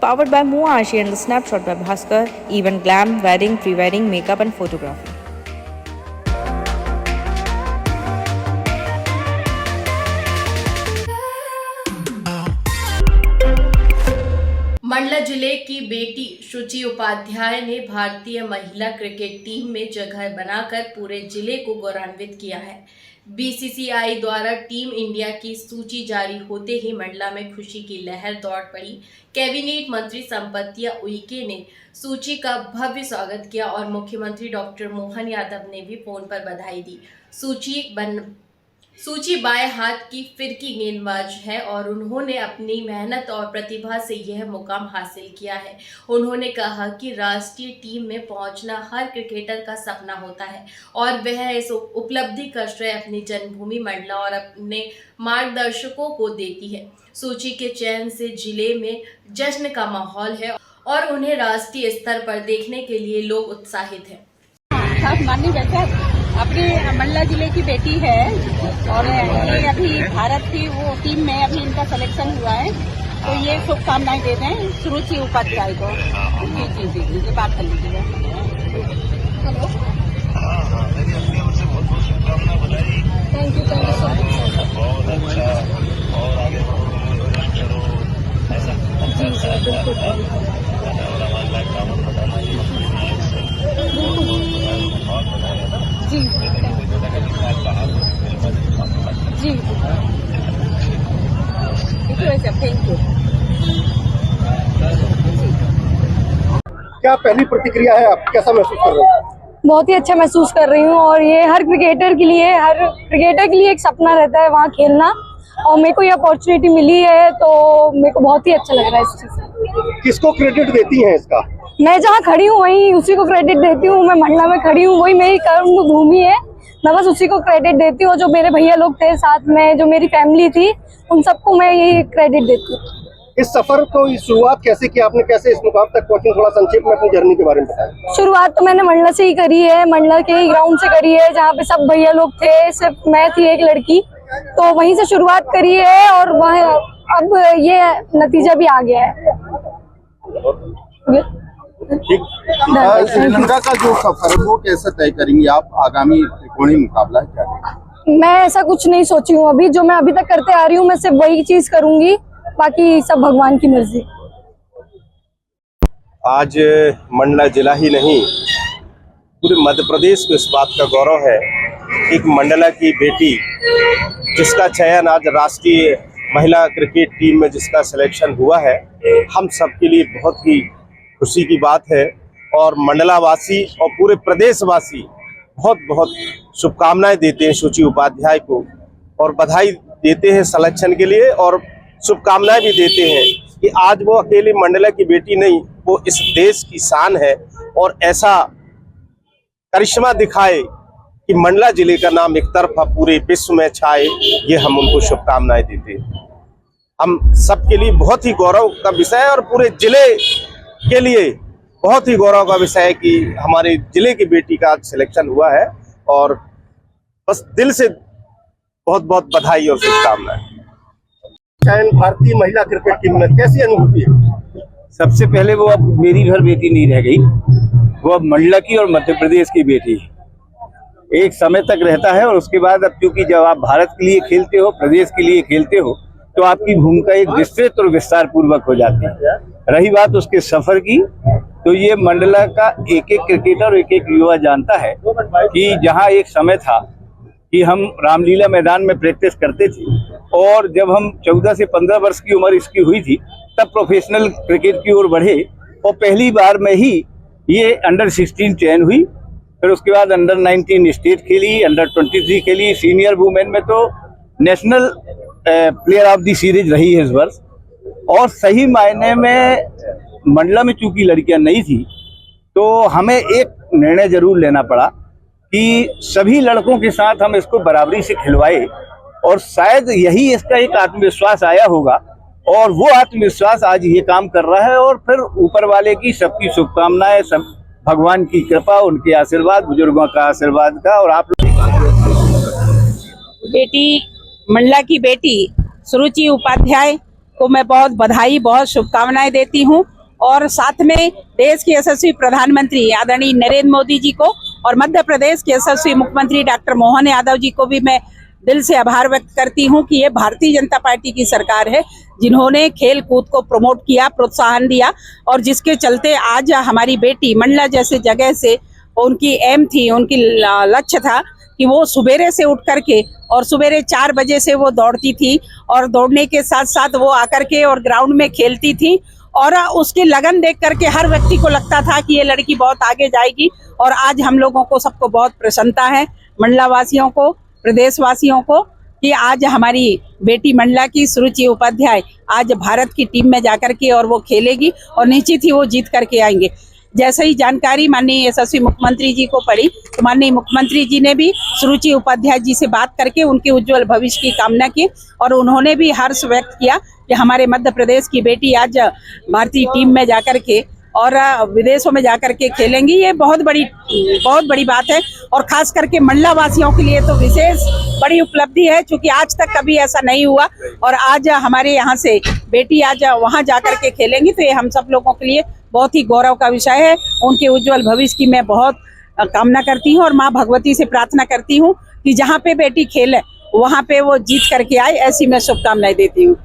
Powered by Muashi and the Snapshot by Bhaskar, Event Glam, Wedding, Pre-Wedding, Makeup and Photography. Mandla जिले की बेटी शुचि उपाध्याय ने भारतीय महिला क्रिकेट टीम में जगह बनाकर पूरे जिले को गौरवान्वित किया है। बीसीसीआई द्वारा टीम इंडिया की सूची जारी होते ही मंडला में खुशी की लहर दौड़ पड़ी। कैबिनेट मंत्री संपत्तिया उइके ने सूची का भव्य स्वागत किया और मुख्यमंत्री डॉक्टर मोहन यादव ने भी फोन पर बधाई दी। सूची बाएं हाथ की फिरकी गेंदबाज है और उन्होंने अपनी मेहनत और प्रतिभा से यह मुकाम हासिल किया है। उन्होंने कहा कि राष्ट्रीय टीम में पहुंचना हर क्रिकेटर का सपना होता है और वह इस उपलब्धि का श्रेय अपनी जन्मभूमि मंडला और अपने मार्गदर्शकों को देती है। सूची के चयन से जिले में जश्न का माहौल है और उन्हें राष्ट्रीय स्तर पर देखने के लिए लोग उत्साहित हैं। माननीय वैसे अपनी मंडला जिले की बेटी है और ये अभी भारत की वो टीम में अभी इनका सिलेक्शन हुआ है, तो ये शुभकामनाएं देते हैं शुचि उपाध्याय को। जी बात कर लीजिएगा। Hello, thank you so much. बहुत अच्छा और आगे जी जी थैंक यू। क्या पहली प्रतिक्रिया है, आप कैसा महसूस कर रहे हैं? बहुत ही अच्छा महसूस कर रही हूँ और ये हर क्रिकेटर के लिए एक सपना रहता है वहाँ खेलना, और मेरे को ये अपॉर्चुनिटी मिली है तो मेरे को बहुत ही अच्छा लग रहा है इस चीज से। किसको क्रेडिट देती हैं इसका? मैं जहाँ खड़ी हूँ वहीं उसी को क्रेडिट देती हूँ। मैं मंडला में खड़ी हूँ, वही मेरी कर्म भूमि है, मैं बस उसी को क्रेडिट देती हूँ। जो मेरे भैया लोग थे साथ में, जो मेरी फैमिली थी, उन सबको मैं यही क्रेडिट देती हूँ। इस सफर को शुरुआत कैसे की आपने, कैसे इस मुकाम तक पहुंचे? थोड़ा संक्षेप में अपनी जर्नी के बारे में बताएं। शुरुआत तो मैंने मंडला से ही करी है, मंडला के ही ग्राउंड से करी है जहाँ पे सब भैया लोग थे, सिर्फ मैं थी एक लड़की, तो वहीं से शुरुआत करी है और वह अब ये नतीजा भी आ गया है। श्रीलंका का जो सफर है वो कैसे तय करेंगी आप? आगामी त्रिकोणीय मुकाबला है क्या? मैं ऐसा कुछ नहीं सोची हूँ अभी, जो मैं अभी तक करते आ रही हूँ मैं सिर्फ वही चीज करूंगी, बाकी सब भगवान की मर्जी। आज मंडला जिला ही नहीं पूरे मध्य प्रदेश को इस बात का गौरव है, एक मंडला की बेटी जिसका चयन आज राष्ट्रीय महिला क्रिकेट टीम में जिसका सिलेक्शन हुआ है, हम सबके लिए बहुत ही खुशी की बात है। और मंडला वासी और पूरे प्रदेशवासी बहुत बहुत शुभकामनाएं देते हैं शुचि उपाध्याय को और बधाई देते हैं सिलेक्शन के लिए, और शुभकामनाएं भी देते हैं कि आज वो अकेली मंडला की बेटी नहीं, वो इस देश की शान है और ऐसा करिश्मा दिखाए कि मंडला जिले का नाम एक तरफा पूरे विश्व में छाए। ये हम उनको शुभकामनाएं देते हैं। हम सबके लिए बहुत ही गौरव का विषय है और पूरे जिले के लिए बहुत ही गौरव का विषय है कि हमारे जिले की बेटी का आज सिलेक्शन हुआ है, और बस दिल से बहुत बहुत बधाई और शुभकामनाएं। चयन भारतीय महिला क्रिकेट टीम में कैसी अनुभूति है? सबसे पहले वो अब मेरी घर बेटी नहीं रह गई, वो अब मंडला की और मध्य प्रदेश की बेटी है। एक समय तक रहता है और उसके बाद अब क्योंकि जब आप भारत के लिए खेलते हो, प्रदेश के लिए खेलते हो, तो आपकी भूमिका एक विस्तृत और विस्तार पूर्वक हो जाती है। रही बात उसके सफर की, तो ये मंडला का एक एक क्रिकेटर, एक एक युवा जानता है कि जहां एक समय था कि हम रामलीला मैदान में प्रैक्टिस करते थे, और जब हम 14 से 15 वर्ष की उम्र इसकी हुई थी तब प्रोफेशनल क्रिकेट की ओर बढ़े, और पहली बार में ही ये अंडर 16 चयन हुई। फिर उसके बाद अंडर 19 स्टेट खेली, अंडर 23 खेली, सीनियर वुमेन में तो national player of the series रही है इस वर्ष। और सही मायने में मंडला में चूंकि लड़कियां नहीं थी, तो हमें एक निर्णय जरूर लेना पड़ा कि सभी लड़कों के साथ हम इसको बराबरी से खिलवाए, और शायद यही इसका एक आत्मविश्वास आया होगा, और वो आत्मविश्वास आज ये काम कर रहा है। और फिर ऊपर वाले की सबकी शुभकामनाएं, सब भगवान की कृपा, उनके आशीर्वाद, बुजुर्गों का आशीर्वाद का, और आप बेटी मंडला की बेटी शुचि उपाध्याय को मैं बहुत बधाई, बहुत शुभकामनाएं देती हूँ। और साथ में देश के यशस्वी प्रधानमंत्री आदरणीय नरेंद्र मोदी जी को और मध्य प्रदेश के यशस्वी मुख्यमंत्री डॉक्टर मोहन यादव जी को भी मैं दिल से आभार व्यक्त करती हूँ कि ये भारतीय जनता पार्टी की सरकार है जिन्होंने खेल कूद को प्रमोट किया, प्रोत्साहन दिया, और जिसके चलते आज हमारी बेटी मंडला जैसे जगह से उनकी एम थी, उनकी लक्ष्य था कि वो सुबेरे से उठ करके और सुबेरे 4 बजे से वो दौड़ती थी और दौड़ने के साथ साथ वो आकर के और ग्राउंड में खेलती थी और उसकी लगन देख करके हर व्यक्ति को लगता था कि ये लड़की बहुत आगे जाएगी। और आज हम लोगों को सबको बहुत प्रसन्नता है, मंडला वासियों को, प्रदेश वासियों को, कि आज हमारी बेटी मंडला की सुरुचि उपाध्याय आज भारत की टीम में जाकर के और वो खेलेगी और निश्चित ही वो जीत करके आएंगे। जैसे ही जानकारी माननीय यशस्वी मुख्यमंत्री जी को पड़ी तो माननीय मुख्यमंत्री जी ने भी सुरुचि उपाध्याय जी से बात करके उनके उज्जवल भविष्य की कामना की और उन्होंने भी हर्ष व्यक्त किया कि हमारे मध्य प्रदेश की बेटी आज भारतीय टीम में जाकर के और विदेशों में जाकर के खेलेंगी। ये बहुत बड़ी बात है और खास करके मंडला वासियों के लिए तो विशेष बड़ी उपलब्धि है, क्योंकि आज तक कभी ऐसा नहीं हुआ और आज हमारे यहाँ से बेटी आज वहाँ जाकर के खेलेंगी तो ये हम सब लोगों के लिए बहुत ही गौरव का विषय है। उनके उज्जवल भविष्य की मैं बहुत कामना करती हूँ और माँ भगवती से प्रार्थना करती हूँ कि जहाँ पे बेटी खेले वहाँ पे वो जीत करके आए, ऐसी मैं शुभकामनाएं देती हूँ।